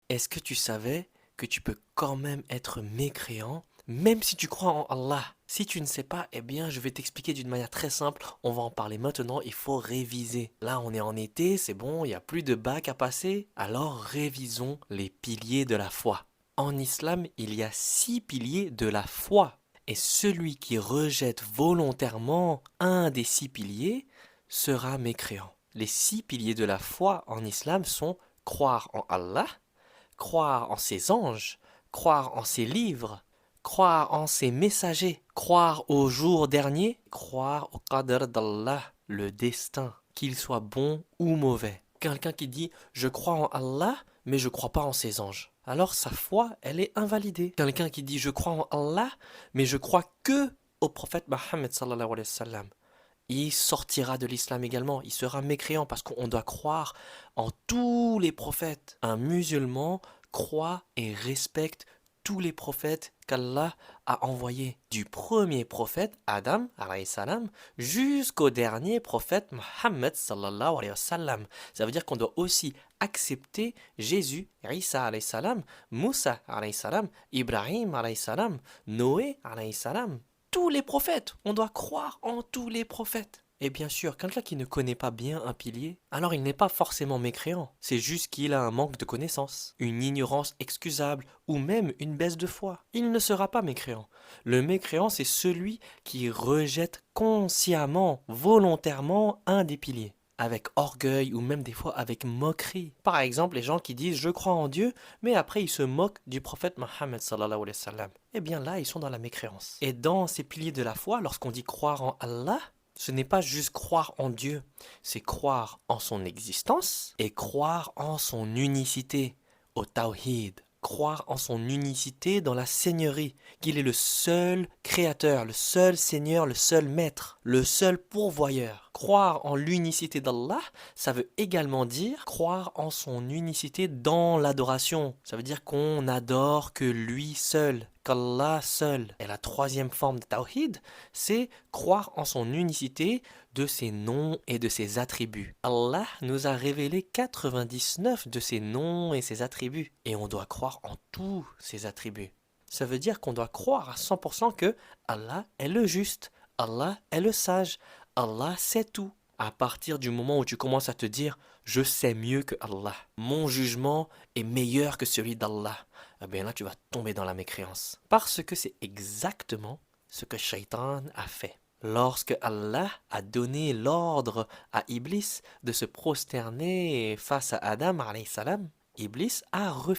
Est-ce que tu savais que tu peux quand même être mécréant, même si tu crois en Allah? Si tu ne sais pas, eh bien, je vais t'expliquer d'une manière très simple. On va en parler maintenant. Il faut réviser. Là, on est en été, c'est bon, il n'y a plus de bac à passer. Alors, révisons les piliers de la foi. En islam, il y a 6 piliers de la foi. Et celui qui rejette volontairement un des 6 piliers sera mécréant. Les 6 piliers de la foi en islam sont croire en Allah, croire en ses anges, croire en ses livres, croire en ses messagers, croire au jour dernier, croire au qadr d'Allah, le destin, qu'il soit bon ou mauvais. Quelqu'un qui dit je crois en Allah, mais je crois pas en ses anges. Alors sa foi, elle est invalidée. Quelqu'un qui dit je crois en Allah, mais je crois que au prophète Mohammed sallallahu alayhi wa sallam, il sortira de l'islam également, il sera mécréant parce qu'on doit croire en tous les prophètes. Un musulman croit et respecte tous les prophètes qu'Allah a envoyés, du premier prophète Adam alayhi salam jusqu'au dernier prophète Mohammed sallallahu alayhi wa sallam. Ça veut dire qu'on doit aussi accepter Jésus, Isa alayhi salam, Moussa alayhi salam, Ibrahim alayhi salam, Noé alayhi salam, tous les prophètes. On doit croire en tous les prophètes. Et bien sûr, quelqu'un qui ne connaît pas bien un pilier, alors il n'est pas forcément mécréant. C'est juste qu'il a un manque de connaissance, une ignorance excusable ou même une baisse de foi. Il ne sera pas mécréant. Le mécréant, c'est celui qui rejette consciemment, volontairement un des piliers, avec orgueil ou même des fois avec moquerie. Par exemple, les gens qui disent je crois en Dieu, mais après ils se moquent du prophète Mohammed sallallahu alayhi wa sallam. Eh bien là, ils sont dans la mécréance. Et dans ces piliers de la foi, lorsqu'on dit croire en Allah, ce n'est pas juste croire en Dieu, c'est croire en son existence et croire en son unicité, au tawhid. Croire en son unicité dans la seigneurie, qu'il est le seul créateur, le seul seigneur, le seul maître, le seul pourvoyeur. Croire en l'unicité d'Allah, ça veut également dire croire en son unicité dans l'adoration. Ça veut dire qu'on adore que lui seul, qu'Allah seul. Et la troisième forme de tawhid, c'est croire en son unicité de ses noms et de ses attributs. Allah nous a révélé 99 de ses noms et ses attributs. Et on doit croire en tous ses attributs. Ça veut dire qu'on doit croire à 100% que Allah est le juste, Allah est le sage, Allah sait tout. À partir du moment où tu commences à te dire je sais mieux que Allah, mon jugement est meilleur que celui d'Allah, eh bien là tu vas tomber dans la mécréance. Parce que c'est exactement ce que Shaitan a fait. Lorsque Allah a donné l'ordre à Iblis de se prosterner face à Adam alayhi salam, Iblis a refusé